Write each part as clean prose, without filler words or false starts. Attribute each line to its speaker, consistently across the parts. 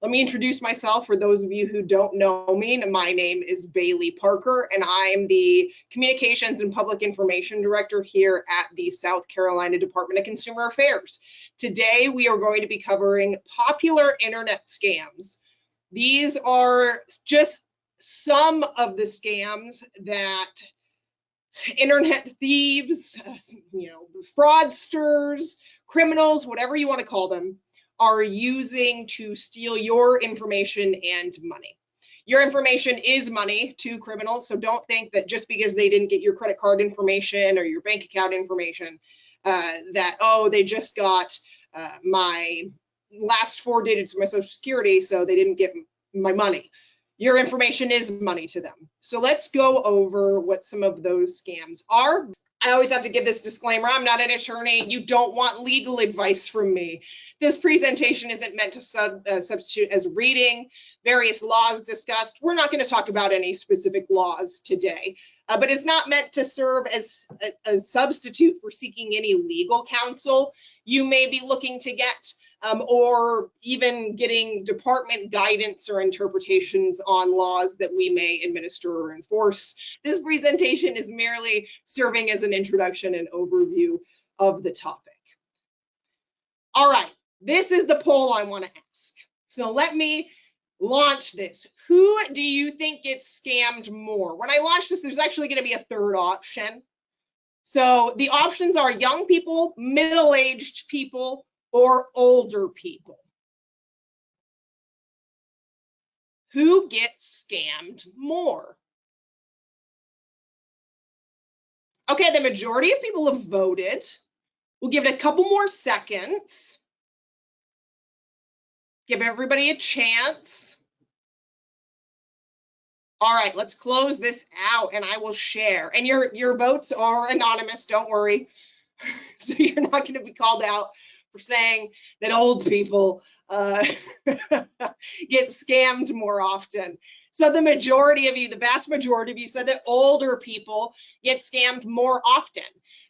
Speaker 1: Let me introduce myself for those of you who don't know me. My name is Bailey Parker, and I'm the Communications and Public Information Director here at the South Carolina Department of Consumer Affairs. Today, we are going to be covering popular internet scams. These are just some of the scams that internet thieves, fraudsters, criminals, whatever you want to call them, are using to steal your information and money. Your information is money to criminals, so don't think that just because they didn't get your credit card information or your bank account information, that, oh, they just got my last 4 digits of my social security, so they didn't get my money. Your information is money to them. So let's go over what some of those scams are. I always have to give this disclaimer. I'm not an attorney. You don't want legal advice from me. This presentation isn't meant to substitute as reading various laws discussed. We're not going to talk about any specific laws today, but it's not meant to serve as a substitute for seeking any legal counsel you may be looking to get, or even getting department guidance or interpretations on laws that we may administer or enforce. This presentation is merely serving as an introduction and overview of the topic. All right, this is the poll I want to ask. So let me launch this. Who do you think gets scammed more? When I launch this, there's actually going to be a third option. So the options are young people, middle-aged people, or older people. Who gets scammed more? Okay, the majority of people have voted. We'll give it a couple more seconds. Give everybody a chance. All right, let's close this out and I will share. And your votes are anonymous, don't worry. So you're not going to be called out for saying that old people get scammed more often. So the majority of you, the vast majority of you said that older people get scammed more often.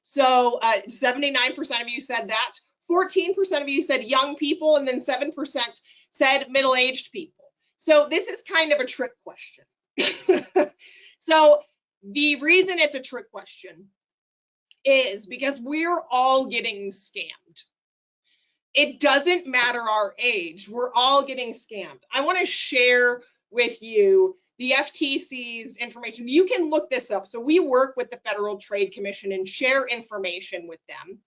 Speaker 1: So 79% of you said that, 14% of you said young people, and then 7% said middle-aged people. So this is kind of a trick question. So the reason it's a trick question is because we're all getting scammed. It doesn't matter our age, we're all getting scammed. I want to share with you the FTC's information. You can look this up. So we work with the Federal Trade Commission and share information with them.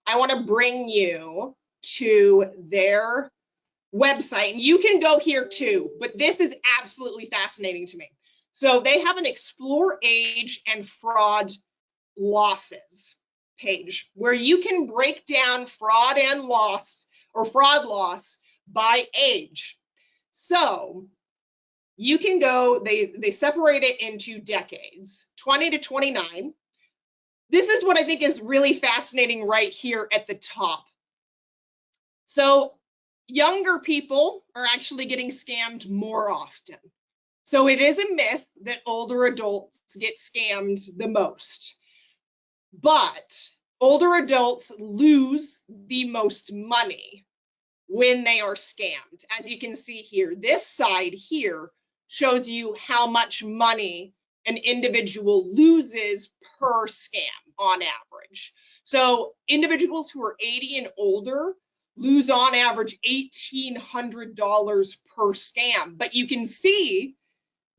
Speaker 1: I want to bring you to their website, and you can go here too, but this is absolutely fascinating to me. So they have an Explore Age and Fraud Losses page where you can break down fraud and loss, or fraud loss, by age. So you can go, they separate it into decades, 20 to 29. This is what I think is really fascinating right here at the top. So younger people are actually getting scammed more often. So it is a myth that older adults get scammed the most. But older adults lose the most money when they are scammed. As you can see here, this side here shows you how much money an individual loses per scam on average. So individuals who are 80 and older lose on average $1,800 per scam. But you can see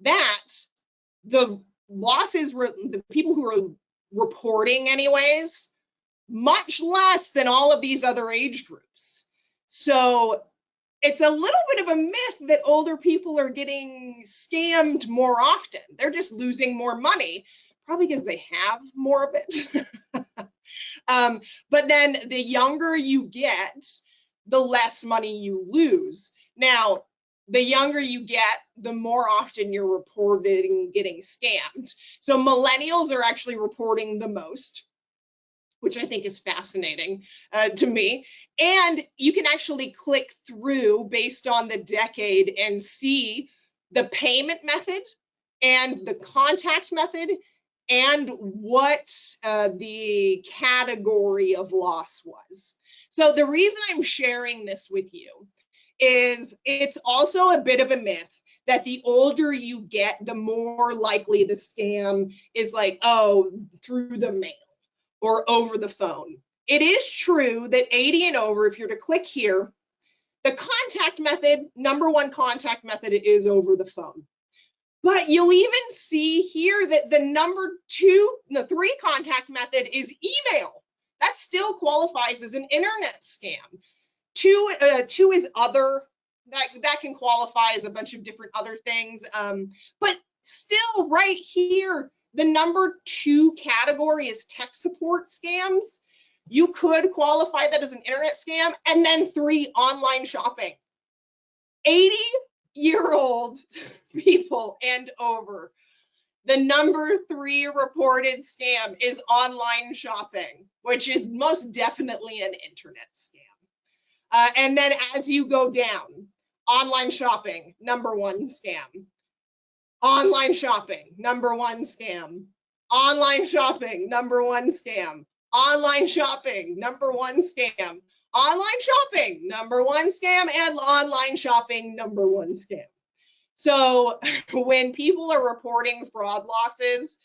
Speaker 1: that the losses, the people who are reporting anyways, much less than all of these other age groups. So it's a little bit of a myth that older people are getting scammed more often. They're just losing more money, probably because they have more of it. But then the younger you get, the less money you lose. Now, the younger you get, the more often you're reporting getting scammed. So millennials are actually reporting the most, which I think is fascinating to me. And you can actually click through based on the decade and see the payment method and the contact method and what the category of loss was. So the reason I'm sharing this with you is it's also a bit of a myth that the older you get, the more likely the scam is like, oh, through the mail or over the phone. It is true that 80 and over, if you're to click here, the contact method, number one contact method is over the phone. But you'll even see here that the 3 contact method is email. That still qualifies as an internet scam. 2 is other. That can qualify as a bunch of different other things. But still right here, the number 2 category is tech support scams. You could qualify that as an internet scam. And then 3, online shopping. 80-year-old people and over. The number 3 reported scam is online shopping, which is most definitely an internet scam. And then as you go down, online shopping, number 1 scam. Online shopping, number 1 scam. Online shopping, number 1 scam. Online shopping, number 1 scam. Online shopping, number 1 scam, and online shopping, number 1 scam. So when people are reporting fraud losses,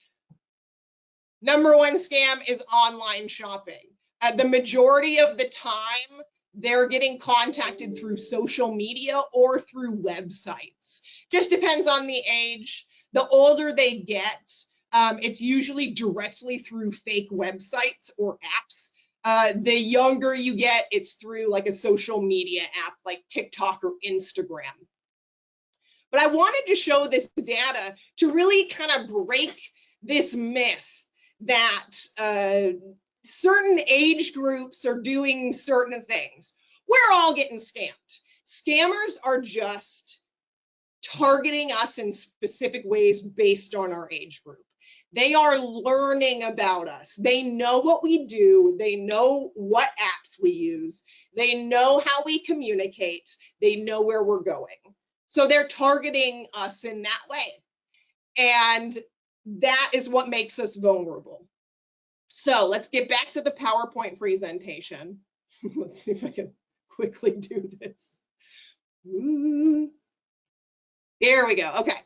Speaker 1: number 1 scam is online shopping. The majority of the time, they're getting contacted through social media or through websites. Just depends on the age. The older they get, it's usually directly through fake websites or apps. The younger you get, it's through like a social media app like TikTok or Instagram. But I wanted to show this data to really kind of break this myth that certain age groups are doing certain things. We're all getting scammed. Scammers are just targeting us in specific ways based on our age group. They are learning about us. They know what we do. They know what apps we use. They know how we communicate. They know where we're going. So they're targeting us in that way. And that is what makes us vulnerable. So let's get back to the PowerPoint presentation. Let's see if I can quickly do this. There we go. Okay.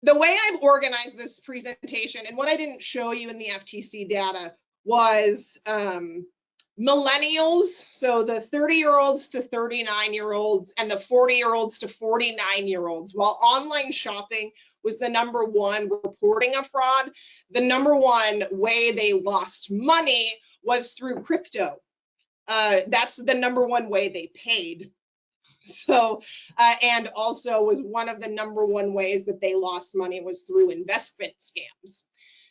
Speaker 1: The way I've organized this presentation, and what I didn't show you in the FTC data, was millennials, so the 30-year-olds to 39-year-olds and the 40-year-olds to 49-year-olds. While online shopping was the number 1 reporting a fraud, the number 1 way they lost money was through crypto. That's the number 1 way they paid. So, and also was one of the number 1 ways that they lost money was through investment scams.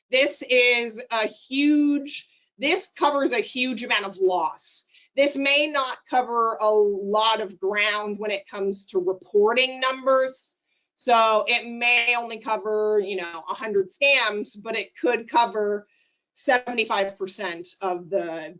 Speaker 1: This covers a huge amount of loss. This may not cover a lot of ground when it comes to reporting numbers. So it may only cover, 100 scams, but it could cover 75% of the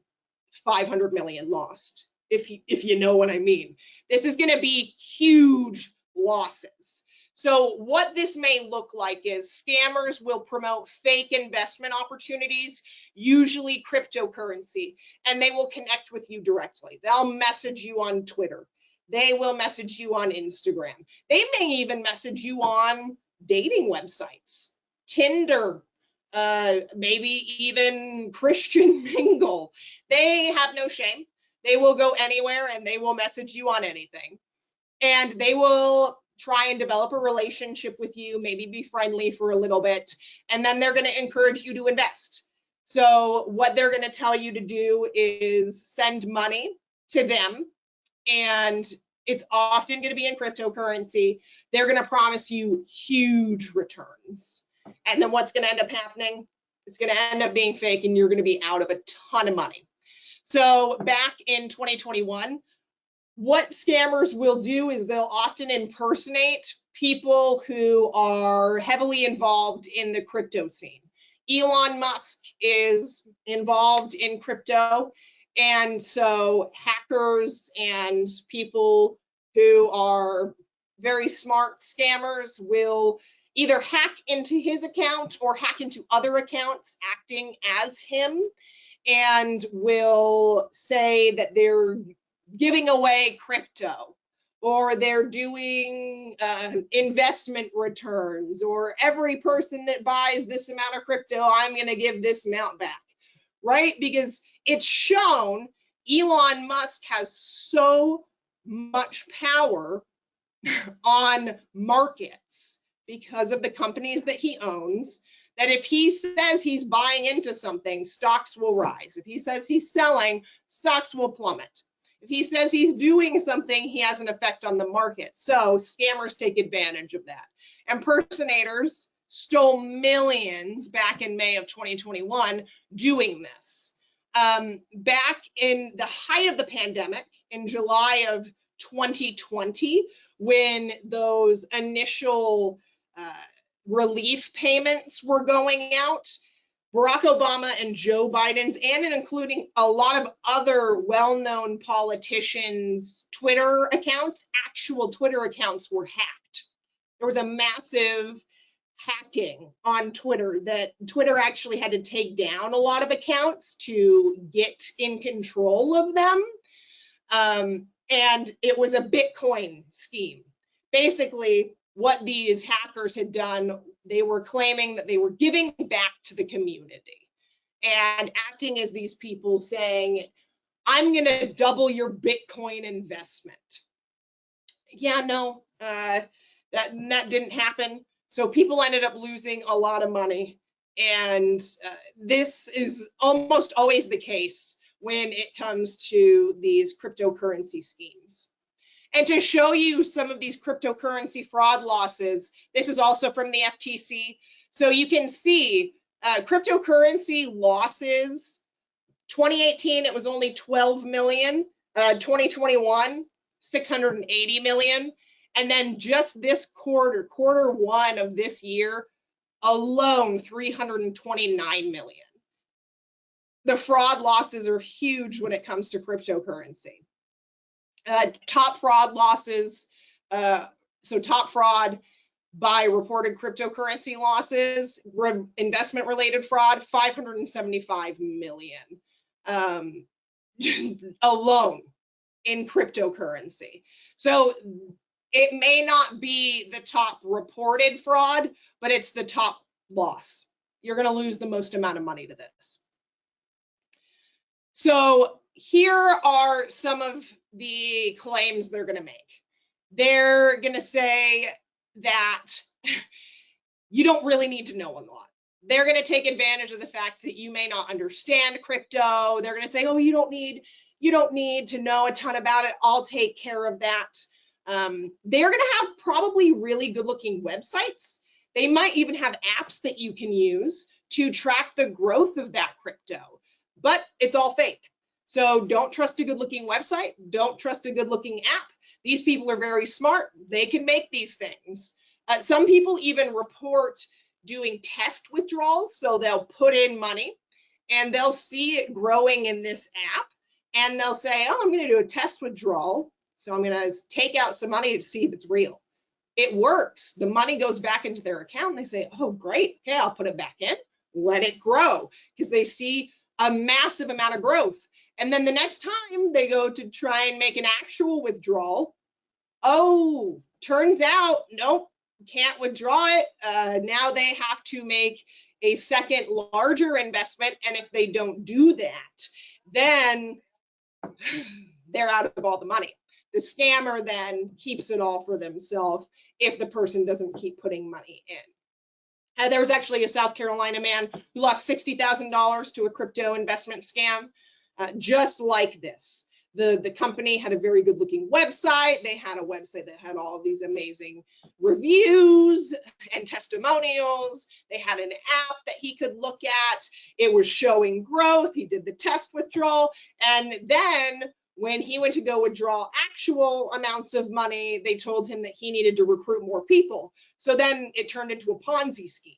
Speaker 1: 500 million lost, if you know what I mean. This is going to be huge losses. So what this may look like is scammers will promote fake investment opportunities, usually cryptocurrency, and they will connect with you directly. They'll message you on Twitter. They will message you on Instagram. They may even message you on dating websites, Tinder, maybe even Christian Mingle. They have no shame. They will go anywhere and they will message you on anything. And they will try and develop a relationship with you, maybe be friendly for a little bit, and then they're going to encourage you to invest. So what they're going to tell you to do is send money to them, and it's often going to be in cryptocurrency. They're going to promise you huge returns. And then what's going to end up happening? It's going to end up being fake, and you're going to be out of a ton of money. So back in 2021, what scammers will do is they'll often impersonate people who are heavily involved in the crypto scene. Elon Musk is involved in crypto, and so hackers and people who are very smart scammers will either hack into his account or hack into other accounts acting as him. and will say that they're giving away crypto, or they're doing investment returns, or every person that buys this amount of crypto, I'm going to give this amount back, right? Because it's shown Elon Musk has so much power on markets because of the companies that he owns, that if he says he's buying into something, stocks will rise. If he says he's selling, stocks will plummet. If he says he's doing something, he has an effect on the market. So scammers take advantage of that. Impersonators stole millions back in May of 2021 doing this. Back in the height of the pandemic, in July of 2020, when those initial relief payments were going out, Barack Obama and Joe Biden's, and including a lot of other well-known politicians' Twitter accounts, actual Twitter accounts were hacked. There was a massive hacking on Twitter that Twitter actually had to take down a lot of accounts to get in control of them. And it was a Bitcoin scheme. Basically, what these hackers had done, they were claiming that they were giving back to the community and acting as these people saying, I'm going to double your Bitcoin investment. Yeah, no, that didn't happen. So people ended up losing a lot of money. And this is almost always the case when it comes to these cryptocurrency schemes. And to show you some of these cryptocurrency fraud losses, this is also from the FTC. So you can see cryptocurrency losses, 2018, it was only 12 million, 2021, 680 million. And then just this quarter one of this year alone, 329 million. The fraud losses are huge when it comes to cryptocurrency. Top fraud losses, so top fraud by reported cryptocurrency losses, investment related fraud, 575 million alone in cryptocurrency. So it may not be the top reported fraud, but it's the top loss. You're going to lose the most amount of money to this. So here are some of the claims they're going to make. They're going to say that you don't really need to know a lot. They're going to take advantage of the fact that you may not understand crypto. They're going to say, oh, you don't need to know a ton about it. I'll take care of that. They're going to have probably really good looking websites. They might even have apps that you can use to track the growth of that crypto, but it's all fake. So don't trust a good looking website. Don't trust a good looking app. These people are very smart. They can make these things. Some people even report doing test withdrawals. So they'll put in money and they'll see it growing in this app and they'll say, oh, I'm going to do a test withdrawal. So I'm going to take out some money to see if it's real. It works. The money goes back into their account. And they say, oh, great. Okay, I'll put it back in. Let it grow, because they see a massive amount of growth. And then the next time they go to try and make an actual withdrawal, oh, turns out, nope, can't withdraw it. Now they have to make a second larger investment. And if they don't do that, then they're out of all the money. The scammer then keeps it all for themselves if the person doesn't keep putting money in. There was actually a South Carolina man who lost $60,000 to a crypto investment scam, just like this. The company had a very good looking website. They had a website that had all of these amazing reviews and testimonials. They had an app that he could look at. It was showing growth. He did the test withdrawal. And then when he went to go withdraw actual amounts of money, they told him that he needed to recruit more people. So then it turned into a Ponzi scheme.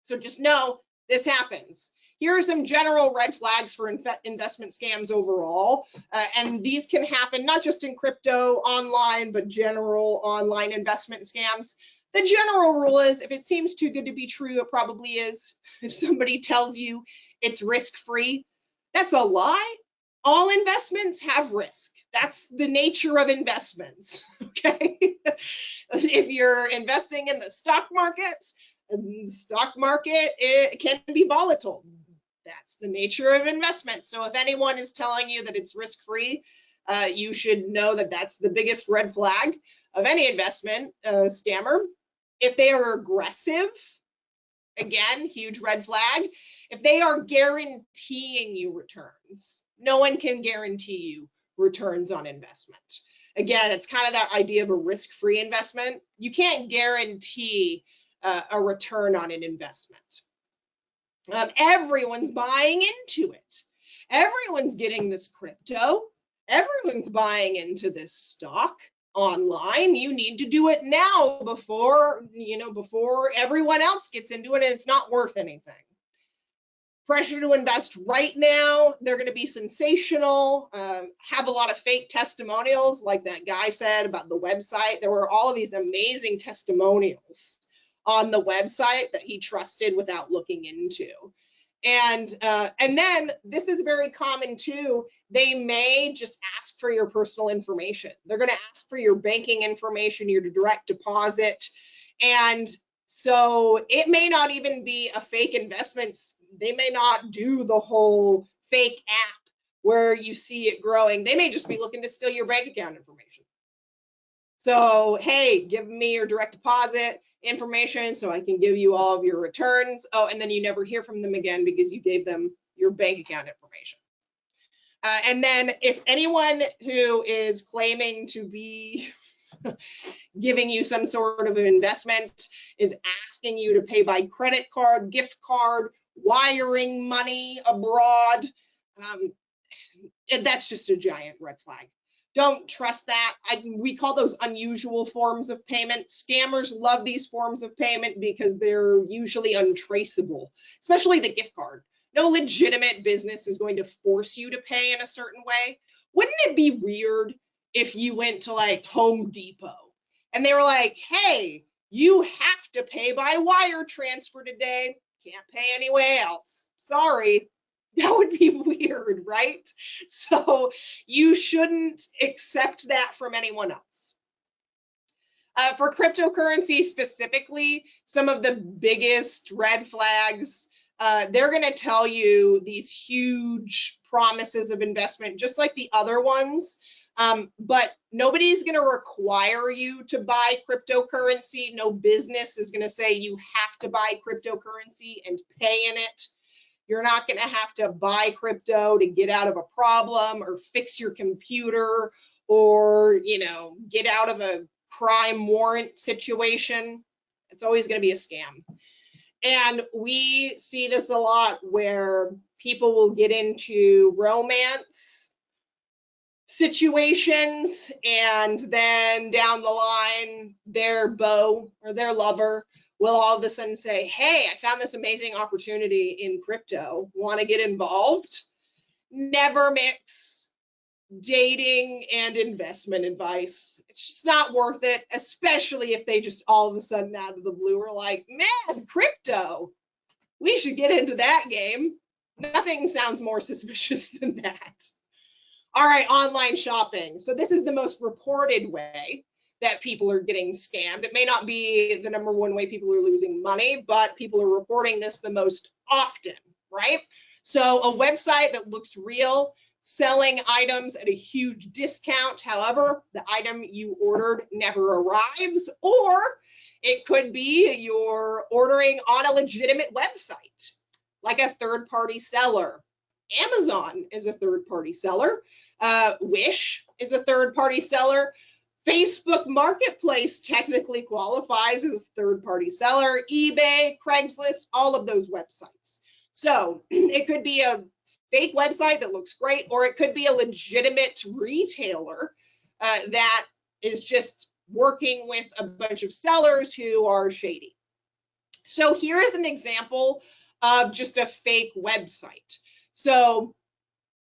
Speaker 1: So just know this happens. Here are some general red flags for investment scams overall. And these can happen not just in crypto online, but general online investment scams. The general rule is if it seems too good to be true, it probably is. If somebody tells you it's risk-free, That's a lie. All investments have risk. That's the nature of investments, okay? If you're investing in the stock markets, it can be volatile. That's the nature of investment. So if anyone is telling you that it's risk-free, you should know that that's the biggest red flag of any investment scammer. If they are aggressive, again, huge red flag. If they are guaranteeing you returns, no one can guarantee you returns on investment. Again, it's kind of that idea of a risk-free investment. You can't guarantee a return on an investment. Everyone's buying into it. Everyone's getting this crypto. Everyone's buying into this stock online. You need to do it now before everyone else gets into it and it's not worth anything. Pressure to invest right now. They're going to be sensational, have a lot of fake testimonials like that guy said about the website. There were all of these amazing testimonials on the website that he trusted without looking into. And then this is very common too. They may just ask for your personal information. They're going to ask for your banking information, your direct deposit. And so it may not even be a fake investment. They may not do the whole fake app where you see it growing. They may just be looking to steal your bank account information. So, hey, give me your direct deposit information so I can give you all of your returns. Oh, and then you never hear from them again because you gave them your bank account information. And then if anyone who is claiming to be giving you some sort of an investment is asking you to pay by credit card, gift card, wiring money abroad, that's just a giant red flag. Don't trust that. We call those unusual forms of payment. Scammers love these forms of payment because they're usually untraceable, especially the gift card. No legitimate business is going to force you to pay in a certain way. Wouldn't it be weird if you went to like Home Depot and they were like, hey, you have to pay by wire transfer today. Can't pay any way else. Sorry. That would be weird, right? So you shouldn't accept that from anyone else. For cryptocurrency specifically, some of the biggest red flags, they're going to tell you these huge promises of investment, just like the other ones. But nobody's going to require you to buy cryptocurrency. No business is going to say you have to buy cryptocurrency and pay in it. You're not going to have to buy crypto to get out of a problem or fix your computer or, get out of a crime warrant situation. It's always going to be a scam. And we see this a lot where people will get into romance situations and then down the line, their beau or their lover will all of a sudden say, hey, I found this amazing opportunity in crypto. Want to get involved? Never mix dating and investment advice. It's just not worth it, especially if they just all of a sudden out of the blue are like, man, crypto, we should get into that game. Nothing sounds more suspicious than that. All right, online shopping. So this is the most reported way that people are getting scammed. It may not be the #1 way people are losing money, but people are reporting this the most often, right? So a website that looks real, selling items at a huge discount. However, the item you ordered never arrives, or it could be you're ordering on a legitimate website, like a third-party seller. Amazon is a third-party seller. Wish is a third-party seller. Facebook Marketplace technically qualifies as a third-party seller. eBay, Craigslist, all of those websites. So it could be a fake website that looks great, or it could be a legitimate retailer that is just working with a bunch of sellers who are shady. So here is an example of just a fake website. So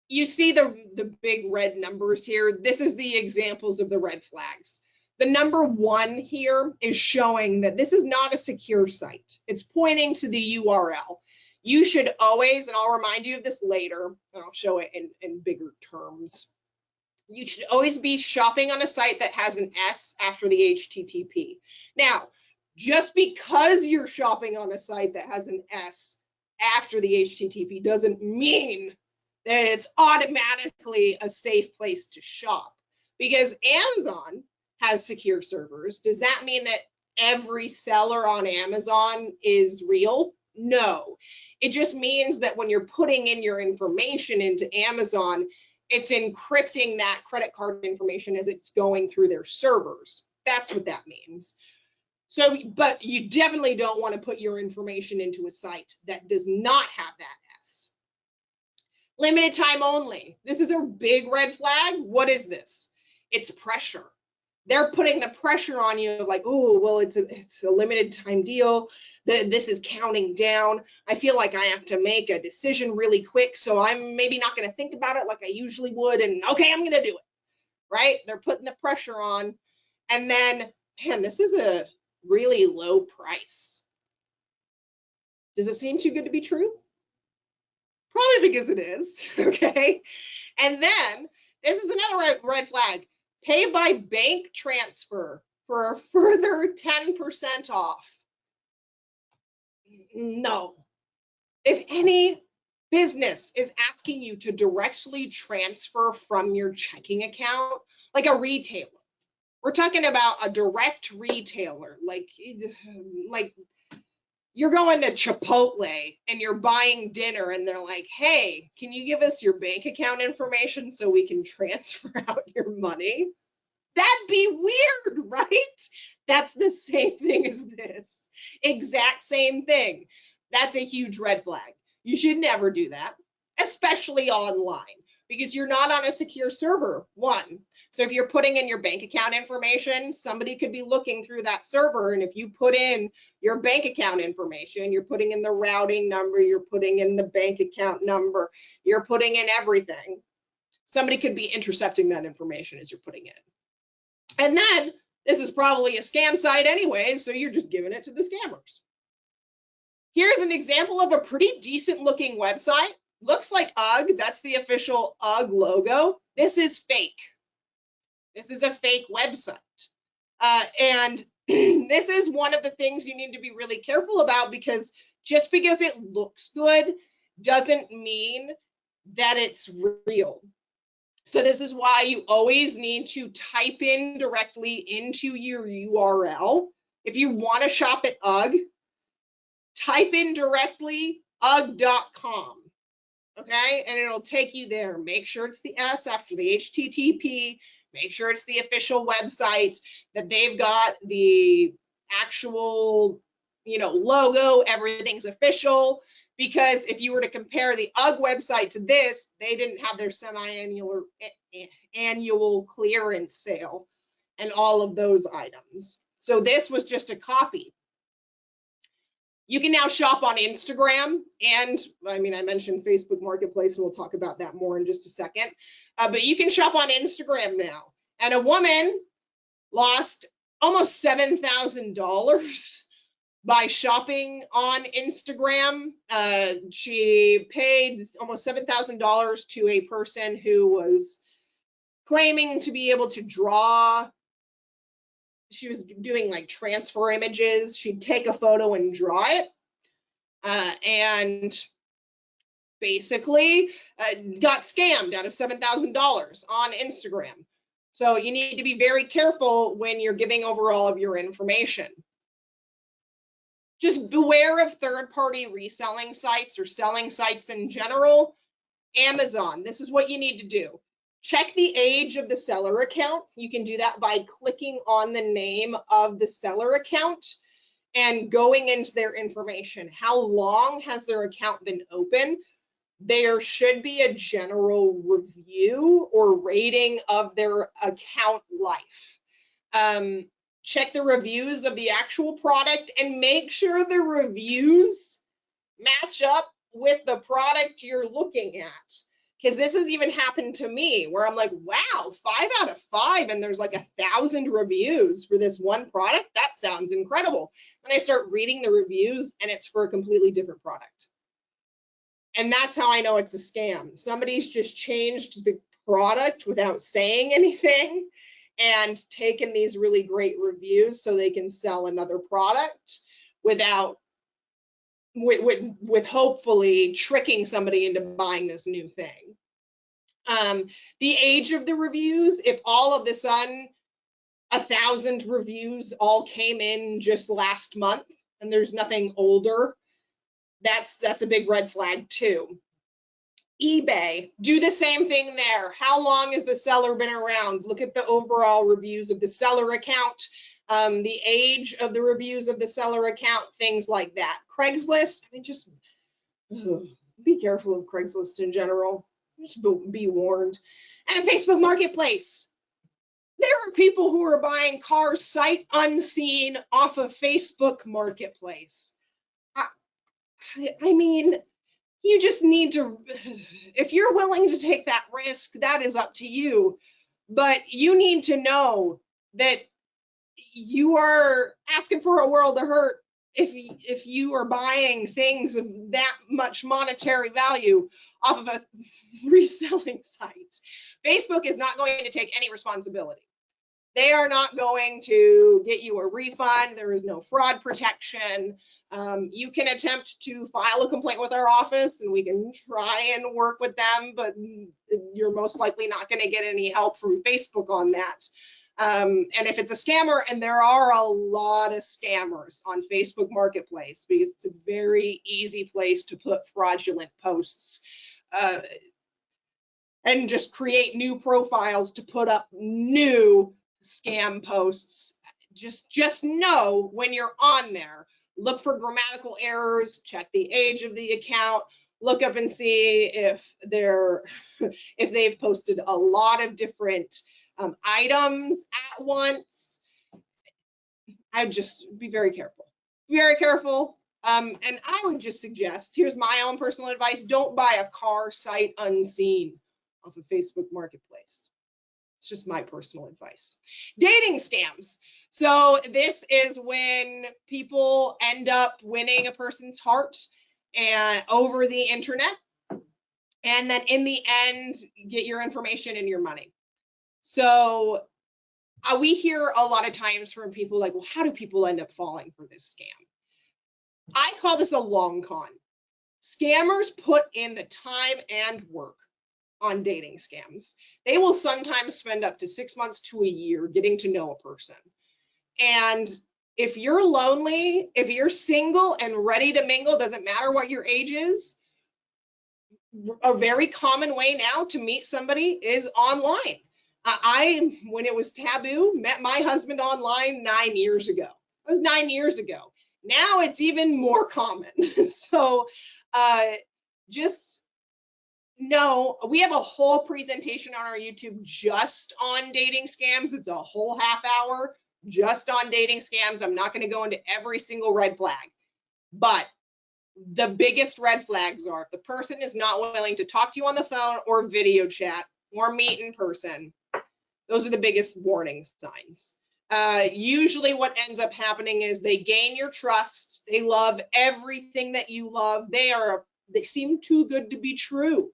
Speaker 1: you see the big red numbers here. This is the examples of the red flags. The #1 here is showing that this is not a secure site. It's pointing to the URL. you should always, and I'll remind you of this later, and I'll show it in bigger terms. You should always be shopping on a site that has an S after the HTTP. Now, just because you're shopping on a site that has an S after the HTTP doesn't mean that it's automatically a safe place to shop. Because Amazon has secure servers, does that mean that every seller on Amazon is real? No. It just means that when you're putting in your information into Amazon, it's encrypting that credit card information as it's going through their servers. That's what that means. So, but you definitely don't want to put your information into a site that does not have that S. Limited time only. This is a big red flag. What is this? It's pressure. They're putting the pressure on you like, oh, well, it's a limited time deal. This is counting down. I feel like I have to make a decision really quick, so I'm maybe not going to think about it like I usually would, and okay, I'm going to do it, right? They're putting the pressure on, and then, man, this is a really low price. Does it seem too good to be true? Probably because it is, okay? And then, this is another red flag. Pay by bank transfer for a further 10% off. No. If any business is asking you to directly transfer from your checking account, like a retailer, we're talking about a direct retailer, like you're going to Chipotle and you're buying dinner and they're like, hey, can you give us your bank account information so we can transfer out your money? That'd be weird, right? That's the same thing as this. Exact same thing. That's a huge red flag. You should never do that, especially online, because you're not on a secure server, one. So if you're putting in your bank account information, somebody could be looking through that server, and if you put in your bank account information, you're putting in the routing number, you're putting in the bank account number, you're putting in everything. Somebody could be intercepting that information as you're putting it in. And then, this is probably a scam site anyway, so you're just giving it to the scammers. Here's an example of a pretty decent looking website. Looks like UGG, that's the official UGG logo. This is fake. This is a fake website. And this is one of the things you need to be really careful about, because just because it looks good doesn't mean that it's real. So this is why you always need to type in directly into your URL. If you want to shop at UGG, type in directly UGG.com, okay? And it'll take you there. Make sure it's the S after the HTTP. Make sure it's the official website, that they've got the actual, logo, everything's official. Because if you were to compare the UGG website to this, they didn't have their semi-annual annual clearance sale and all of those items. So this was just a copy. You can now shop on Instagram, and I mentioned Facebook Marketplace, and we'll talk about that more in just a second. But you can shop on Instagram now. And a woman lost almost $7,000 by shopping on Instagram. She paid almost $7,000 to a person who was claiming to be able to draw. She was doing like transfer images. She'd take a photo and draw it. And basically got scammed out of $7,000 on Instagram. So you need to be very careful when you're giving over all of your information. Just beware of third-party reselling sites or selling sites in general. Amazon, this is what you need to do. Check the age of the seller account. You can do that by clicking on the name of the seller account and going into their information. How long has their account been open? There should be a general review or rating of their account life. Check the reviews of the actual product and make sure the reviews match up with the product you're looking at. Because this has even happened to me where I'm like, wow, 5 out of 5, and there's like 1,000 reviews for this one product. That sounds incredible. And I start reading the reviews and it's for a completely different product. And that's how I know it's a scam. Somebody's just changed the product without saying anything and taken these really great reviews so they can sell another product without with hopefully tricking somebody into buying this new thing. The age of the reviews, if all of a sudden 1,000 reviews all came in just last month and there's nothing older, that's a big red flag too. eBay, do the same thing there. How long has the seller been around? Look at the overall reviews of the seller account, the age of the reviews of the seller account, things like that. Craigslist, I mean, just be careful of Craigslist in general. Just be warned. And Facebook Marketplace. There are people who are buying cars sight unseen off of Facebook Marketplace. I mean, you just need to, if you're willing to take that risk, that is up to you. But you need to know that you are asking for a world of hurt if you are buying things of that much monetary value off of a reselling site. Facebook is not going to take any responsibility. They are not going to get you a refund. There is no fraud protection. You can attempt to file a complaint with our office and we can try and work with them, but you're most likely not going to get any help from Facebook on that. And if it's a scammer, and there are a lot of scammers on Facebook Marketplace because it's a very easy place to put fraudulent posts and just create new profiles to put up new scam posts. Just know when you're on there, look for grammatical errors, check the age of the account, look up and see if they've posted a lot of different items at once. I'd just be very careful. Very careful. And I would just suggest, here's my own personal advice, don't buy a car sight unseen off of Facebook Marketplace. It's just my personal advice. Dating scams. So this is when people end up winning a person's heart and over the internet, and then in the end, get your information and your money. So we hear a lot of times from people like, well, how do people end up falling for this scam? I call this a long con. Scammers put in the time and work on dating scams. They will sometimes spend up to 6 months to a year getting to know a person. And if you're lonely, if you're single and ready to mingle, doesn't matter what your age is, a very common way now to meet somebody is online. I, when it was taboo, met my husband online 9 years ago. It was 9 years ago. Now it's even more common. So just know, we have a whole presentation on our YouTube just on dating scams. It's a whole half hour just on dating scams. I'm not going to go into every single red flag, but the biggest red flags are if the person is not willing to talk to you on the phone or video chat or meet in person. Those are the biggest warning signs. Usually what ends up happening is they gain your trust. They love everything that you love. They seem too good to be true.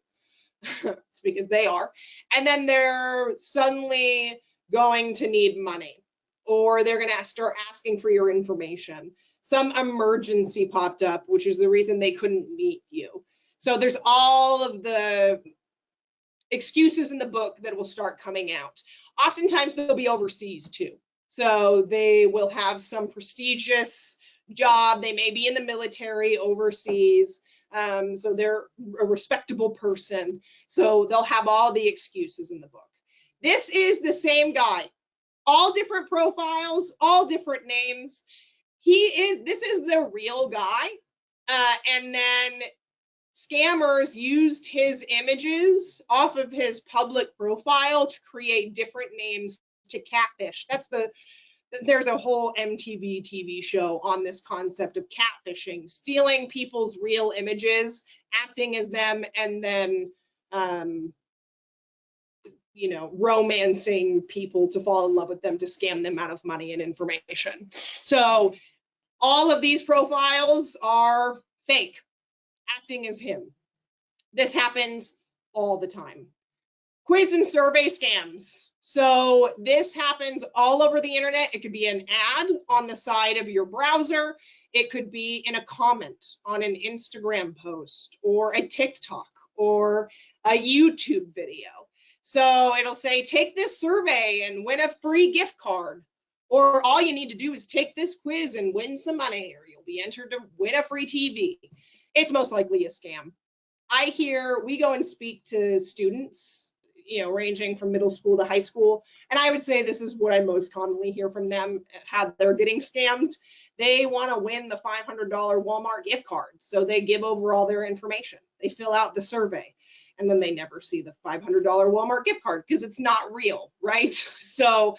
Speaker 1: It's because they are. And then they're suddenly going to need money, or they're going to start asking for your information. Some emergency popped up, which is the reason they couldn't meet you. So there's all of the excuses in the book that will start coming out. Oftentimes they'll be overseas too. So they will have some prestigious job. They may be in the military overseas. So they're a respectable person. So they'll have all the excuses in the book. This is the same guy, all different profiles, all different names. This is the real guy. And then scammers used his images off of his public profile to create different names to catfish. There's a whole MTV TV show on this concept of catfishing, stealing people's real images, acting as them, and then romancing people to fall in love with them to scam them out of money and information. So all of these profiles are fake, acting as him. This happens all the time. Quiz and survey scams. So this happens all over the internet. It could be an ad on the side of your browser. It could be in a comment on an Instagram post or a TikTok or a YouTube video. So it'll say, take this survey and win a free gift card. Or all you need to do is take this quiz and win some money, or you'll be entered to win a free TV. It's most likely a scam. We go and speak to students, ranging from middle school to high school. And I would say this is what I most commonly hear from them, how they're getting scammed. They want to win the $500 Walmart gift card. So they give over all their information. They fill out the survey, and then they never see the $500 Walmart gift card because it's not real, right? So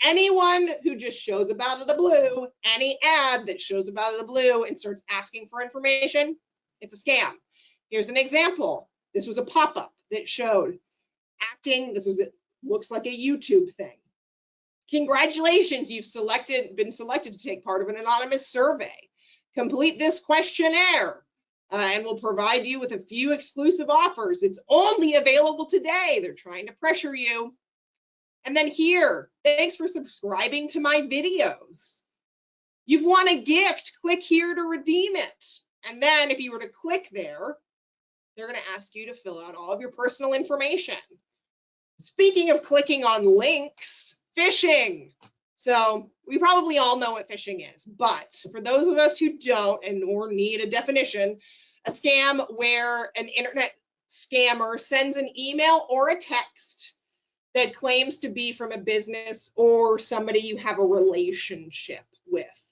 Speaker 1: anyone who just shows up out of the blue, any ad that shows up out of the blue and starts asking for information, it's a scam. Here's an example. This was a pop-up that showed acting. Looks like a YouTube thing. Congratulations, you've been selected to take part of an anonymous survey. Complete this questionnaire and we'll provide you with a few exclusive offers. It's only available today. They're trying to pressure you. And then here, thanks for subscribing to my videos. You've won a gift. Click here to redeem it. And then if you were to click there, they're going to ask you to fill out all of your personal information. Speaking of clicking on links, phishing. So we probably all know what phishing is, but for those of us who don't or need a definition, a scam where an internet scammer sends an email or a text that claims to be from a business or somebody you have a relationship with.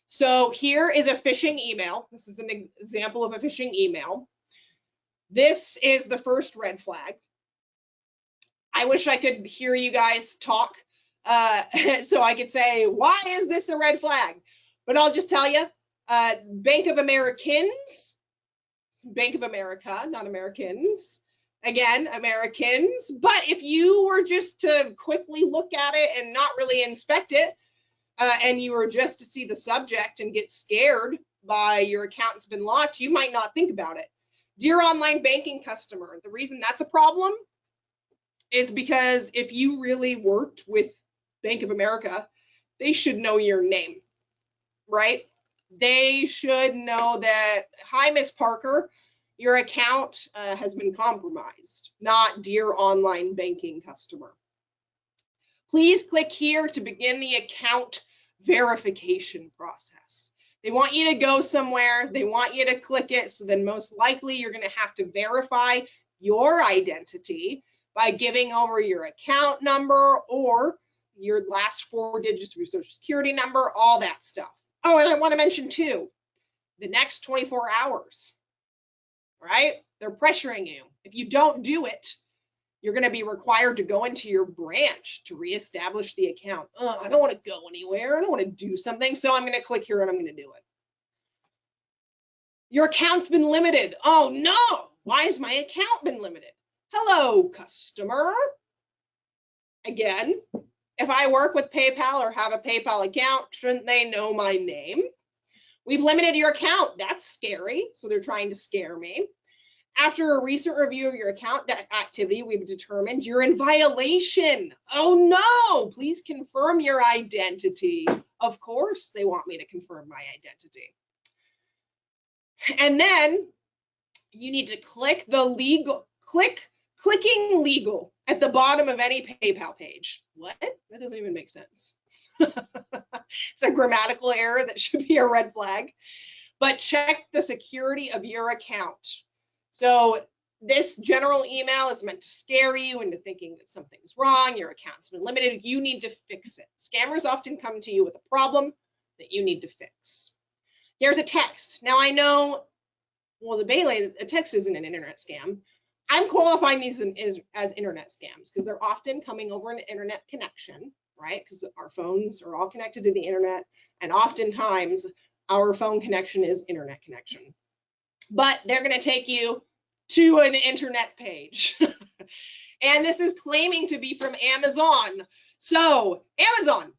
Speaker 1: So here is a phishing email. This is an example of a phishing email. This is the first red flag. I wish I could hear you guys talk so I could say, why is this a red flag? But I'll just tell you, Bank of Americans, Bank of America, not Americans. Again, Americans. But if you were just to quickly look at it and not really inspect it, and you were just to see the subject and get scared by your account's been locked, you might not think about it. Dear online banking customer, the reason that's a problem is because if you really worked with Bank of America, they should know your name, right? They should know that, hi, Miss Parker, your account has been compromised, not dear online banking customer. Please click here to begin the account verification process. They want you to go somewhere, they want you to click it, so then most likely you're going to have to verify your identity by giving over your account number or your last 4 digits of your social security number, all that stuff. Oh, and I want to mention too, the next 24 hours, right? They're pressuring you. If you don't do it, you're going to be required to go into your branch to reestablish the account. Oh, I don't want to go anywhere. I don't want to do something. So I'm going to click here and I'm going to do it. Your account's been limited. Oh no, why has my account been limited? Hello, customer. Again, if I work with PayPal or have a PayPal account, shouldn't they know my name? We've limited your account. That's scary. So they're trying to scare me. After a recent review of your account activity, we've determined you're in violation. Oh no, please confirm your identity. Of course, they want me to confirm my identity. And then you need to click the clicking legal at the bottom of any PayPal page. What? That doesn't even make sense. It's a grammatical error that should be a red flag. But check the security of your account. So this general email is meant to scare you into thinking that something's wrong, your account's been limited, you need to fix it. Scammers often come to you with a problem that you need to fix. Here's a text. Now I know, well, the Bailey, a text isn't an internet scam. I'm qualifying these as internet scams because they're often coming over an internet connection, right? Because our phones are all connected to the internet, and oftentimes our phone connection is internet connection. But they're going to take you to an internet page. And this is claiming to be from Amazon. So Amazon,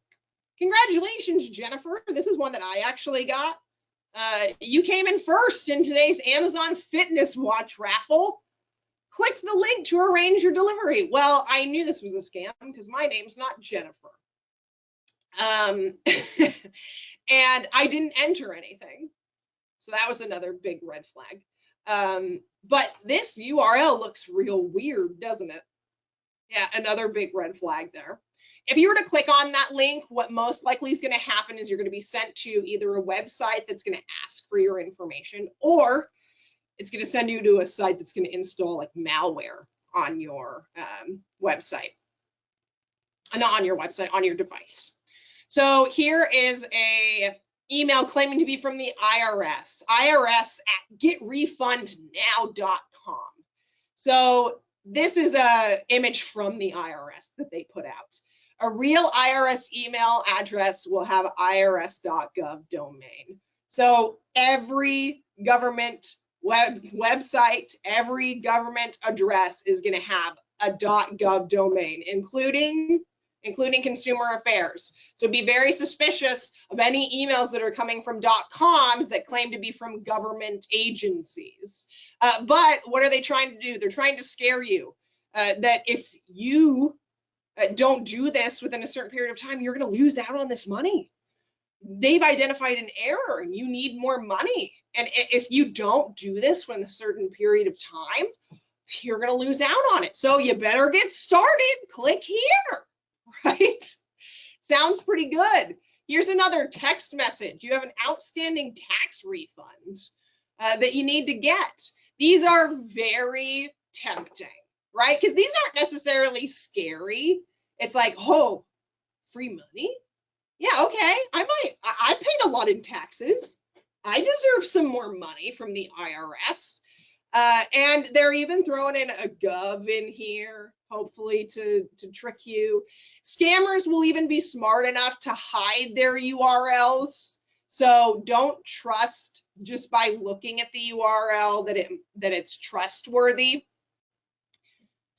Speaker 1: congratulations, Jennifer. This is one that I actually got. You came in first in today's Amazon fitness watch raffle. Click the link to arrange your delivery. Well, I knew this was a scam because my name's not Jennifer. And I didn't enter anything. So that was another big red flag. But this URL looks real weird, doesn't it? Yeah, another big red flag there. If you were to click on that link, what most likely is going to happen is you're going to be sent to either a website that's going to ask for your information, or it's going to send you to a site that's going to install like malware on your website. Not on your website, on your device. So here is a email claiming to be from the IRS, IRS@getrefundnow.com. So this is a image from the IRS that they put out. A real IRS email address will have irs.gov domain. So every government website, every government address is going to have a .gov domain, including consumer affairs. So be very suspicious of any emails that are coming from .coms that claim to be from government agencies. But what are they trying to do? They're trying to scare you that if you don't do this within a certain period of time, you're going to lose out on this money. They've identified an error and you need more money. And if you don't do this within a certain period of time, you're going to lose out on it. So you better get started. Click here, right? Sounds pretty good. Here's another text message. You have an outstanding tax refund that you need to get. These are very tempting, right? Because these aren't necessarily scary. It's like, oh, free money? Yeah, okay, I paid a lot in taxes. I deserve some more money from the IRS. And they're even throwing in a gov in here, hopefully to trick you. Scammers will even be smart enough to hide their URLs. So don't trust just by looking at the URL that it's trustworthy.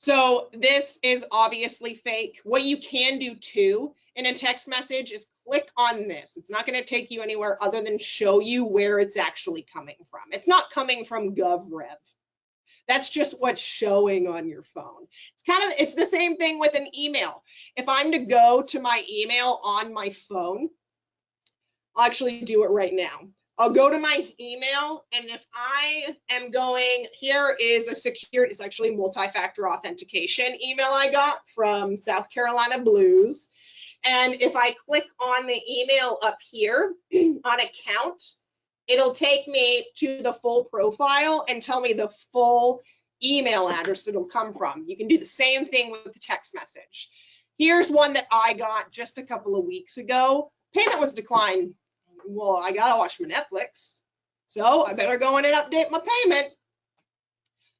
Speaker 1: So this is obviously fake. What you can do too in a text message is click on this. It's not going to take you anywhere other than show you where it's actually coming from. It's not coming from GovRev. That's just what's showing on your phone. It's the same thing with an email. If I'm to go to my email on my phone, I'll actually do it right now. I'll go to my email, and if I am going, here is a secured, it's actually multi-factor authentication email I got from South Carolina Blues. And if I click on the email up here on account, it'll take me to the full profile and tell me the full email address it'll come from. You can do the same thing with the text message. Here's one that I got just a couple of weeks ago. Payment was declined. Well, I gotta watch my Netflix, so I better go in and update my payment.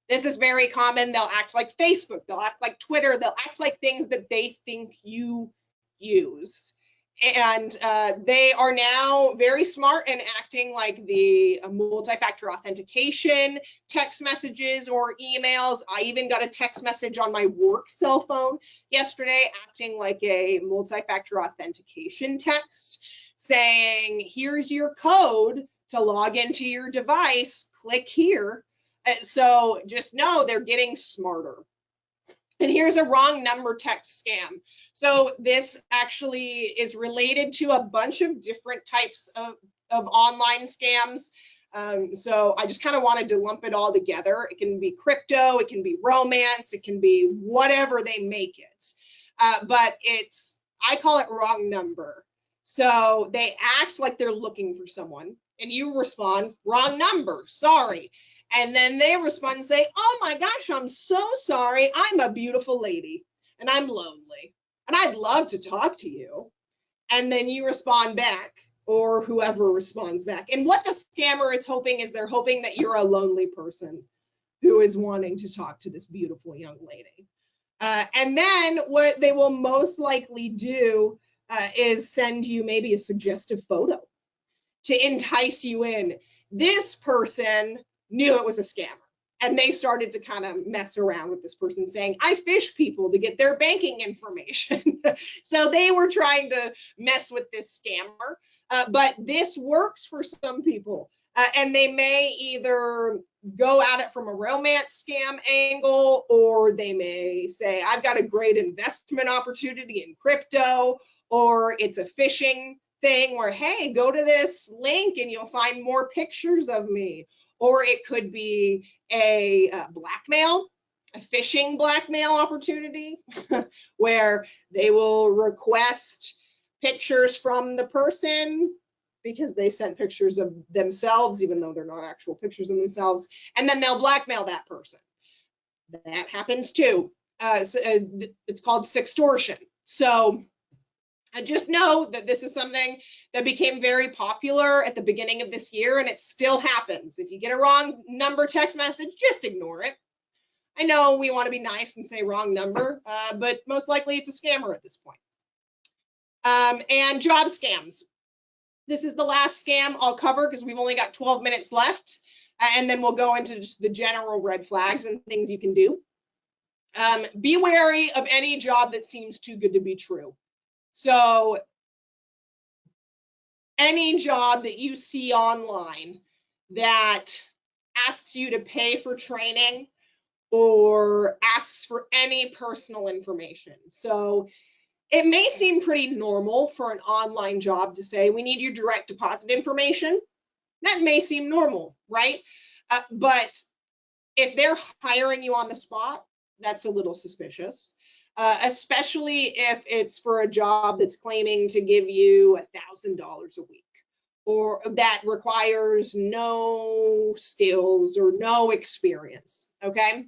Speaker 1: This is very common. They'll act like Facebook, they'll act like Twitter, they'll act like things that they think you use. And they are now very smart in acting like the multi-factor authentication text messages or emails. I even got a text message on my work cell phone yesterday acting like a multi-factor authentication text, saying, here's your code to log into your device, click here. So just know they're getting smarter. And here's a wrong number text scam. So this actually is related to a bunch of different types of online scams. So I just kind of wanted to lump it all together. It can be crypto, it can be romance, it can be whatever they make it. But I call it wrong number. So they act like they're looking for someone and you respond, wrong number, sorry. And then they respond and say, oh my gosh, I'm so sorry. I'm a beautiful lady and I'm lonely and I'd love to talk to you. And then you respond back, or whoever responds back. And what the scammer is hoping is they're hoping that you're a lonely person who is wanting to talk to this beautiful young lady. And then what they will most likely do is send you maybe a suggestive photo to entice you in. This person knew it was a scammer, and they started to kind of mess around with this person saying, I fish people to get their banking information. So they were trying to mess with this scammer. but this works for some people. And they may either go at it from a romance scam angle, or they may say, I've got a great investment opportunity in crypto, or it's a phishing thing where, hey, go to this link and you'll find more pictures of me. Or it could be a blackmail, a phishing blackmail opportunity where they will request pictures from the person because they sent pictures of themselves, even though they're not actual pictures of themselves, and then they'll blackmail that person. That happens too. It's called sextortion. So just know that this is something that became very popular at the beginning of this year, and it still happens. If you get a wrong number text message, just ignore it. I know we want to be nice and say wrong number, but most likely it's a scammer at this point. And job scams. This is the last scam I'll cover because we've only got 12 minutes left, and then we'll go into just the general red flags and things you can do. Be wary of any job that seems too good to be true. So any job that you see online that asks you to pay for training or asks for any personal information. So it may seem pretty normal for an online job to say, we need your direct deposit information. That may seem normal, right? But if they're hiring you on the spot, that's a little suspicious, especially if it's for a job that's claiming to give you $1,000 a week, or that requires no skills or no experience, okay?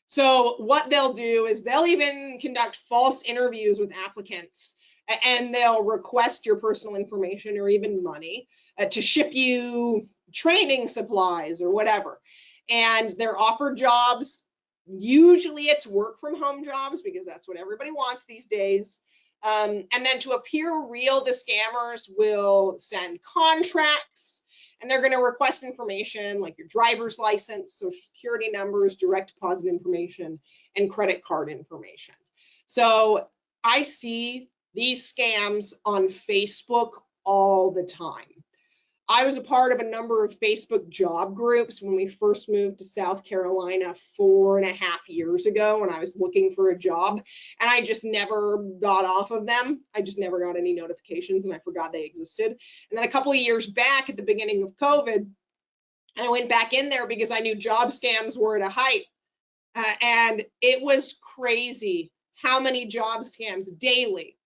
Speaker 1: So what they'll do is they'll even conduct false interviews with applicants, and they'll request your personal information or even money to ship you training supplies or whatever. And they're offered jobs. Usually it's work from home jobs because that's what everybody wants these days. And then to appear real, the scammers will send contracts, and they're going to request information like your driver's license, social security numbers, direct deposit information, and credit card information. So I see these scams on Facebook all the time. I was a part of a number of Facebook job groups when we first moved to South Carolina 4.5 years ago when I was looking for a job, and I just never got off of them. I just never got any notifications, and I forgot they existed. And then a couple of years back at the beginning of COVID, I went back in there because I knew job scams were at a height, and it was crazy how many job scams daily,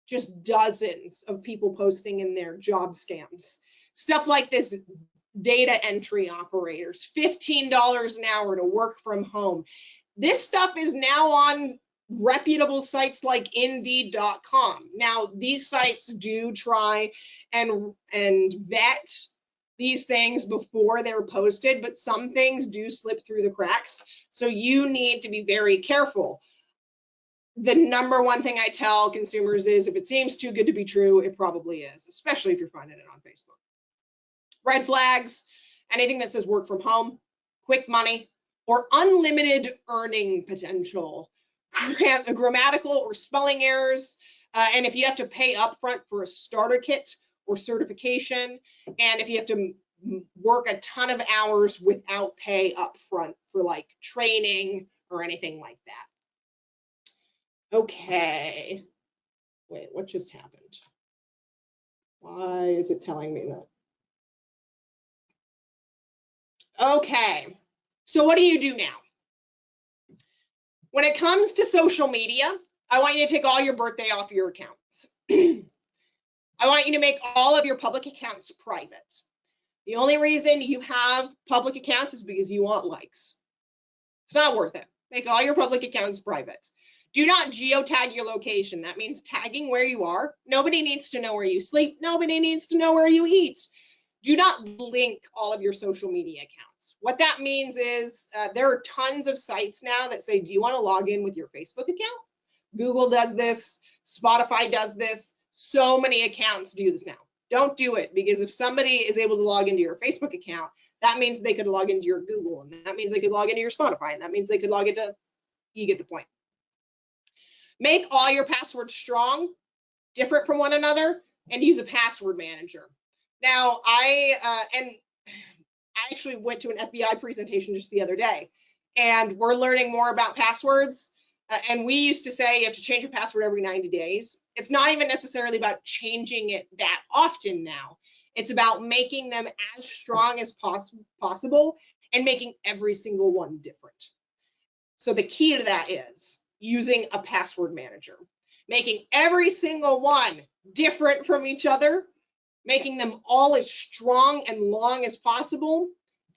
Speaker 1: just dozens of people posting in their job scams. Stuff like this, data entry operators, $15 an hour to work from home. This stuff is now on reputable sites like Indeed.com. Now, these sites do try and vet these things before they're posted, but some things do slip through the cracks. So you need to be very careful. The number one thing I tell consumers is if it seems too good to be true, it probably is, especially if you're finding it on Facebook. Red flags, anything that says work from home, quick money, or unlimited earning potential, grammatical or spelling errors, and if you have to pay upfront for a starter kit or certification, and if you have to work a ton of hours without pay upfront for like training or anything like that. Okay, wait, what just happened? Why is it telling me that? Okay, so what do you do now? When it comes to social media, I want you to take all your birthday off your accounts. I want you to make all of your public accounts private. The only reason you have public accounts is because you want likes. It's not worth it. Make all your public accounts private. Do not geotag your location. That means tagging where you are. Nobody needs to know where you sleep. Nobody needs to know where you eat. Do not link all of your social media accounts. What that means is there are tons of sites now that say, do you want to log in with your Facebook account? Google does this, Spotify does this, so many accounts do this now. Don't do it, because if somebody is able to log into your Facebook account, that means they could log into your Google, and that means they could log into your Spotify, and that means they could log into, you get the point. Make all your passwords strong, different from one another. and use a password manager. Now, I actually went to an FBI presentation just the other day, and we're learning more about passwords. And we used to say you have to change your password every 90 days. It's not even necessarily about changing it that often now. It's about making them as strong as possible and making every single one different. So the key to that is using a password manager, making every single one different from each other, making them all as strong and long as possible,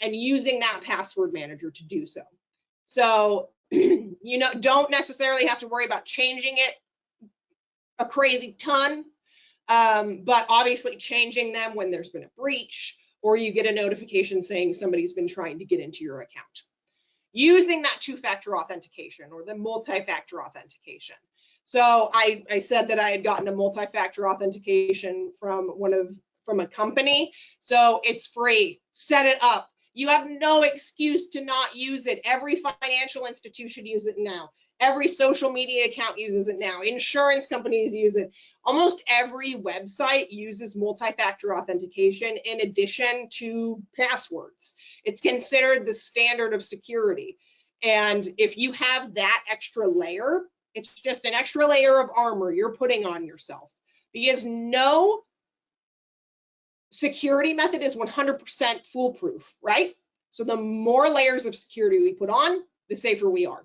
Speaker 1: and using that password manager to do so. So, don't necessarily have to worry about changing it a crazy ton, but obviously changing them when there's been a breach or you get a notification saying somebody's been trying to get into your account. Using that two-factor authentication or the multi-factor authentication. So I said that I had gotten a multi-factor authentication from a company. So it's free. Set it up. You have no excuse to not use it. Every financial institution uses it now. Every social media account uses it now. Insurance companies use it. Almost every website uses multi-factor authentication in addition to passwords. It's considered the standard of security. And if you have that extra layer, it's just an extra layer of armor you're putting on yourself, because no security method is 100% foolproof, right? So the more layers of security we put on, the safer we are.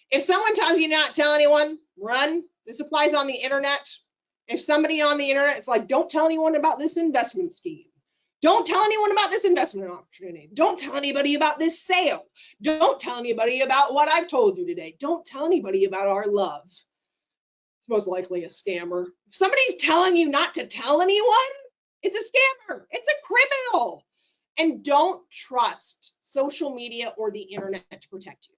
Speaker 1: If someone tells you not to tell anyone, run. This applies on the internet. If somebody on the internet is like, don't tell anyone about this investment scheme. Don't tell anyone about this investment opportunity. Don't tell anybody about this sale. Don't tell anybody about what I've told you today. Don't tell anybody about our love. It's most likely a scammer. If somebody's telling you not to tell anyone, it's a scammer. It's a criminal. And don't trust social media or the internet to protect you.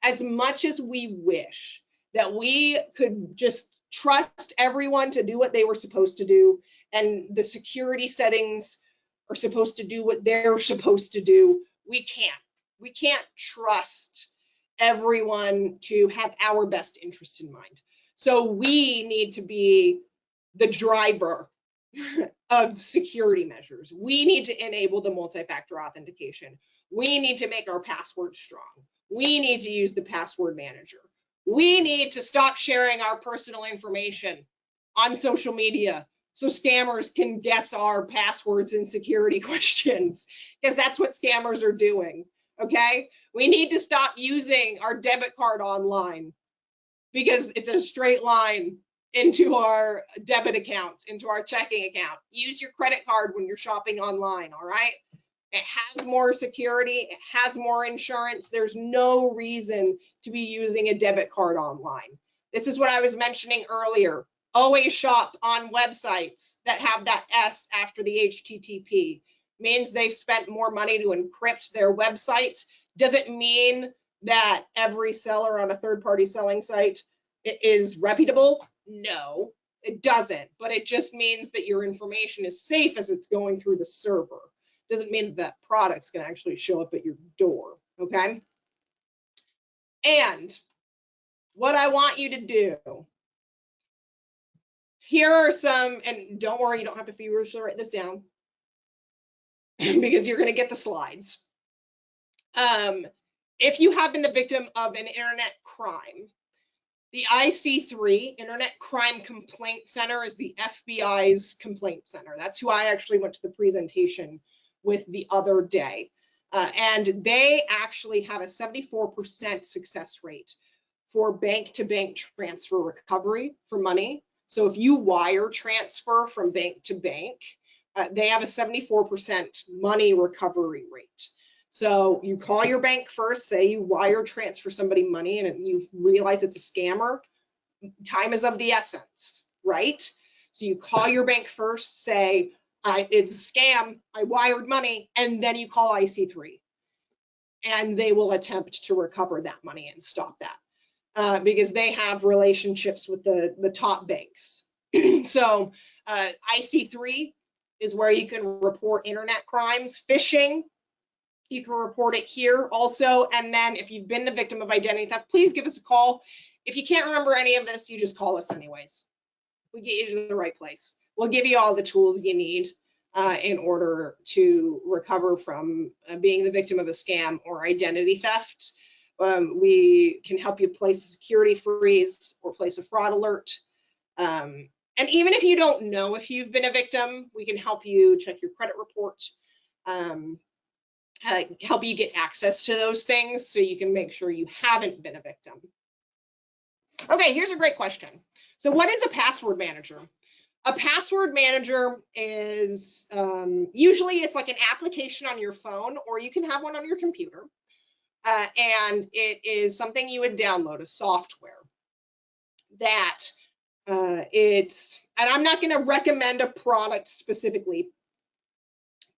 Speaker 1: As much as we wish that we could just trust everyone to do what they were supposed to do, and the security settings are supposed to do what they're supposed to do, we can't. We can't trust everyone to have our best interest in mind. So we need to be the driver of security measures. We need to enable the multi-factor authentication. We need to make our passwords strong. We need to use the password manager. We need to stop sharing our personal information on social media so scammers can guess our passwords and security questions, because that's what scammers are doing, okay? We need to stop using our debit card online because it's a straight line into our debit account, into our checking account. Use your credit card when you're shopping online, all right? It has more security, it has more insurance. There's no reason to be using a debit card online. This is what I was mentioning earlier. Always shop on websites that have that S after the HTTP. Means they've spent more money to encrypt their website. Doesn't mean that every seller on a third-party selling site is reputable. No, it doesn't. But it just means that your information is safe as it's going through the server. Doesn't mean that that product's going to actually show up at your door, okay? And what I want you to do, here are some, and don't worry, you don't have to feverishly write this down because you're going to get the slides. If you have been the victim of an internet crime, the IC3, Internet Crime Complaint Center, is the FBI's complaint center. That's who I actually went to the presentation with the other day. And they actually have a 74% success rate for bank-to-bank transfer recovery for money. So if you wire transfer from bank to bank, they have a 74% money recovery rate. So you call your bank first, say you wire transfer somebody money and you realize it's a scammer, time is of the essence, right? So you call your bank first, say, it's a scam, I wired money, and then you call IC3. And they will attempt to recover that money and stop that because they have relationships with the top banks. So IC3 is where you can report internet crimes, phishing. You can report it here also. And then if you've been the victim of identity theft, please give us a call. If you can't remember any of this, you just call us anyways. We get you to the right place. We'll give you all the tools you need in order to recover from being the victim of a scam or identity theft. We can help you place a security freeze or place a fraud alert. And even if you don't know if you've been a victim, we can help you check your credit report, help you get access to those things so you can make sure you haven't been a victim. Okay, here's a great question. So what is a password manager? A password manager is usually it's like an application on your phone, or you can have one on your computer. And it is something you would download, a software that and I'm not going to recommend a product specifically,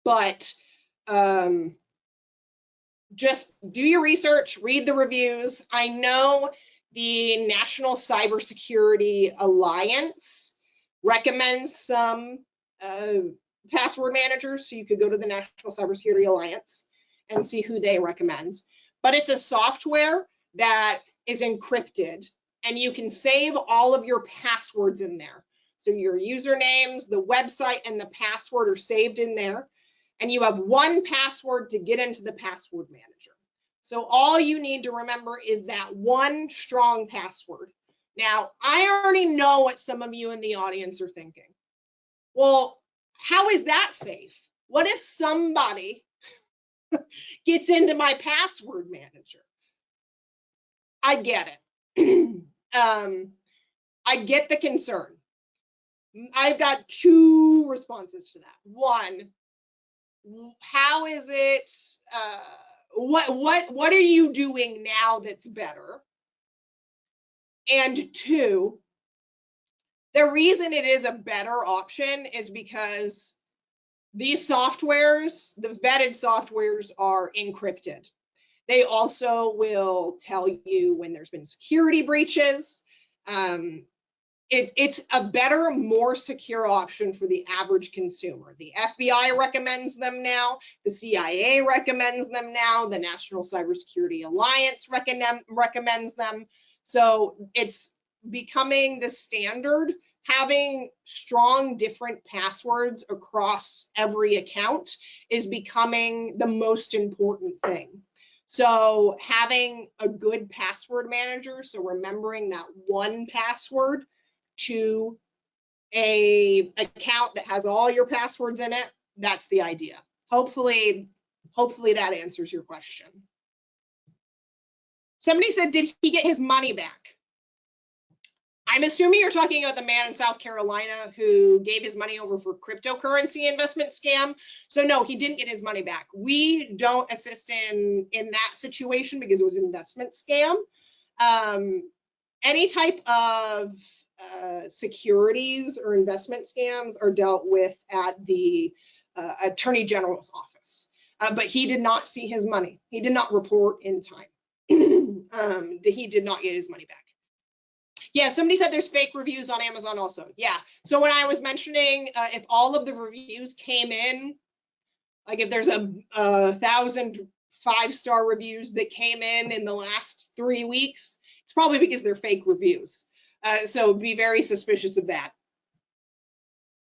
Speaker 1: but just do your research, read the reviews. I know the National Cybersecurity Alliance recommends some password managers, so you could go to the National Cybersecurity Alliance and see who they recommend. But it's a software that is encrypted, and you can save all of your passwords in there. So your usernames, the website, and the password are saved in there. And you have one password to get into the password manager. So all you need to remember is that one strong password. Now, I already know what some of you in the audience are thinking. Well, how is that safe? What if somebody gets into my password manager? I get it. I get the concern. I've got two responses to that. One, how is it, what are you doing now that's better? And two, the reason it is a better option is because these softwares, the vetted softwares, are encrypted. They also will tell you when there's been security breaches. It's a better, more secure option for the average consumer. The FBI recommends them now. The CIA recommends them now. The National Cybersecurity Alliance recommends them. So it's becoming the standard. Having strong different passwords across every account is becoming the most important thing. So having a good password manager, so remembering that one password to a account that has all your passwords in it, that's the idea. Hopefully that answers your question. Somebody said, did he get his money back? I'm assuming you're talking about the man in South Carolina who gave his money over for cryptocurrency investment scam. So no, he didn't get his money back. We don't assist in that situation because it was an investment scam. Any type of securities or investment scams are dealt with at the Attorney General's office. But he did not see his money. He did not report in time. He did not get his money back. Yeah, somebody said there's fake reviews on Amazon also. Yeah, so when I was mentioning if all of the reviews came in, like if there's 1,000 5-star reviews that came in the last 3 weeks, it's probably because they're fake reviews. So be very suspicious of that.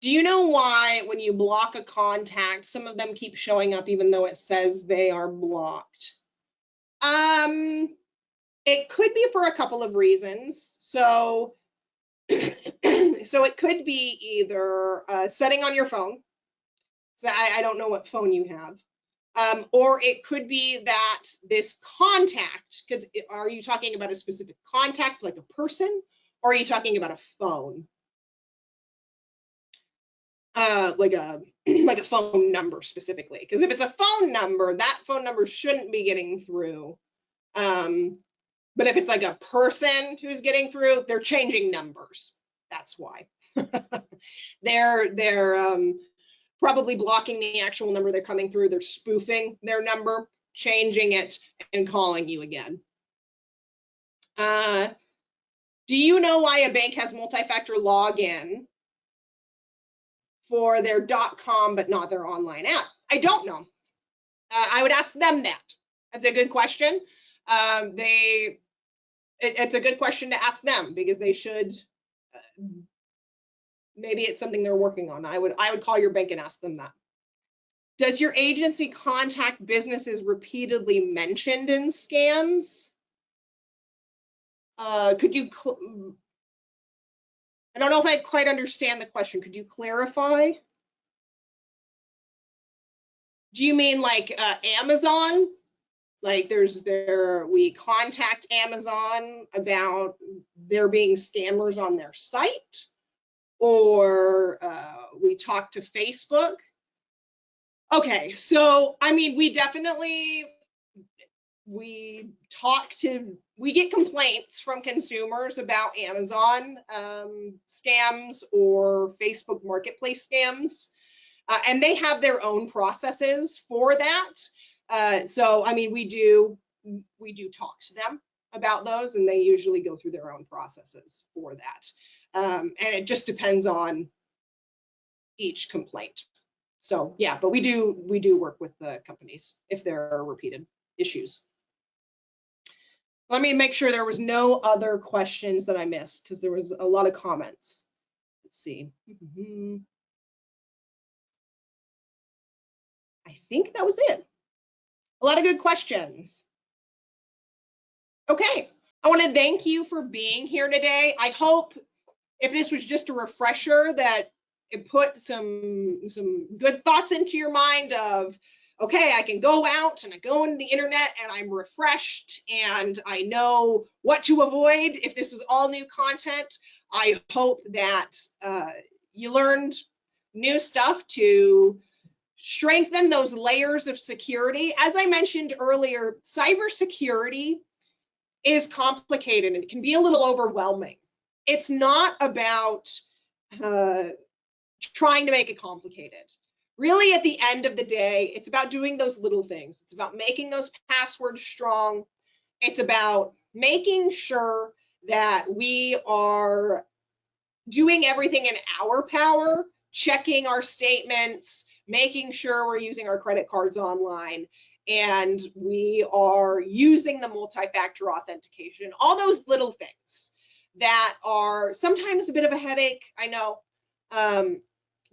Speaker 1: Do you know why when you block a contact, some of them keep showing up even though it says they are blocked? It could be for a couple of reasons. So, so it could be either a setting on your phone. So I don't know what phone you have. Or it could be that this contact, because are you talking about a specific contact, like a person, or are you talking about a phone? Like a phone number specifically, because if it's a phone number, that phone number shouldn't be getting through. But if it's like a person who's getting through, they're changing numbers. That's why. They're probably blocking the actual number they're coming through. They're spoofing their number, changing it, and calling you again. Do you know why a bank has multi-factor login for their .com but not their online app? I don't know. I would ask them that. That's a good question. It's a good question to ask them because they should maybe it's something they're working on. I would call your bank and ask them that. Does your agency contact businesses repeatedly mentioned in scams? Could you, I don't know if I quite understand the question. Could you clarify? Do you mean like Amazon? Like we contact Amazon about there being scammers on their site? Or we talk to Facebook? Okay, so I mean, we get complaints from consumers about Amazon scams or Facebook Marketplace scams, and they have their own processes for that. So I mean, we do talk to them about those, and they usually go through their own processes for that. And it just depends on each complaint. So yeah, but we do work with the companies if there are repeated issues. Let me make sure there was no other questions that I missed, because there was a lot of comments. Let's see. I think that was it. A lot of good questions. Okay, I want to thank you for being here today. I hope if this was just a refresher that it put some good thoughts into your mind of, okay, I can go out and I go into the internet and I'm refreshed and I know what to avoid if this was all new content. I hope that you learned new stuff to strengthen those layers of security. As I mentioned earlier, cybersecurity is complicated and it can be a little overwhelming. It's not about trying to make it complicated. Really, at the end of the day, it's about doing those little things. It's about making those passwords strong. It's about making sure that we are doing everything in our power, checking our statements, making sure we're using our credit cards online, and we are using the multi-factor authentication, all those little things that are sometimes a bit of a headache, I know.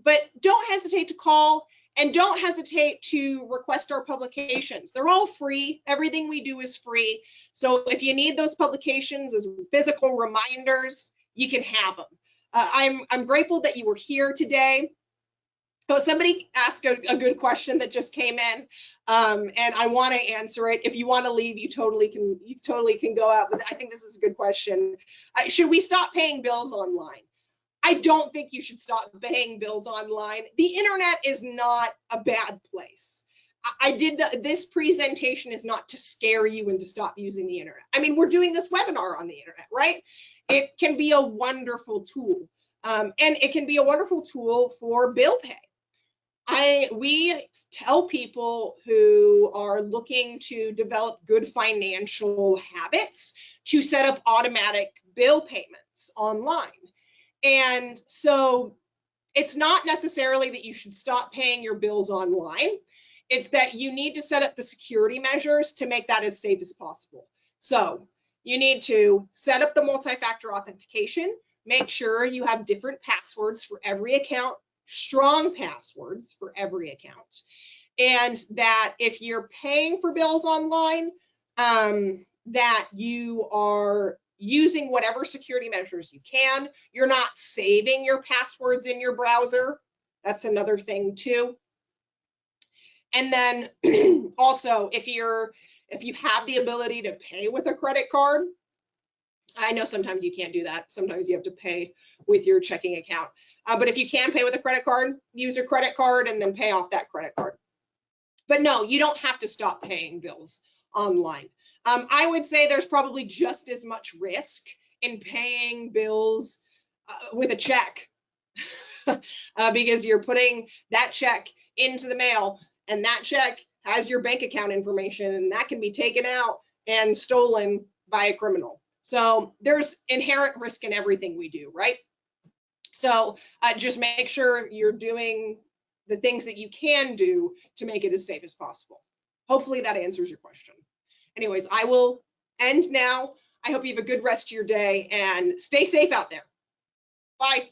Speaker 1: But don't hesitate to call and don't hesitate to request our publications. They're all free. Everything we do is free. So if you need those publications as physical reminders, you can have them. I'm grateful that you were here today. So somebody asked a good question that just came in, and I want to answer it. If you want to leave, you totally can go out. But I think this is a good question. Should we stop paying bills online? I don't think you should stop paying bills online. The internet is not a bad place. This presentation is not to scare you into stop using the internet. I mean, we're doing this webinar on the internet, right? It can be a wonderful tool, and it can be a wonderful tool for bill pay. We tell people who are looking to develop good financial habits to set up automatic bill payments online. And so it's not necessarily that you should stop paying your bills online. It's that you need to set up the security measures to make that as safe as possible. So you need to set up the multi-factor authentication, make sure you have different passwords for every account, strong passwords for every account. And that if you're paying for bills online, that you are using whatever security measures you can. You're not saving your passwords in your browser. That's another thing too. And then also, if you have the ability to pay with a credit card, I know sometimes you can't do that. Sometimes you have to pay with your checking account. But if you can pay with a credit card, use your credit card and then pay off that credit card. But no, you don't have to stop paying bills online. I would say there's probably just as much risk in paying bills with a check because you're putting that check into the mail and that check has your bank account information and that can be taken out and stolen by a criminal. So there's inherent risk in everything we do, right? So just make sure you're doing the things that you can do to make it as safe as possible. Hopefully that answers your question. Anyways, I will end now. I hope you have a good rest of your day and stay safe out there. Bye.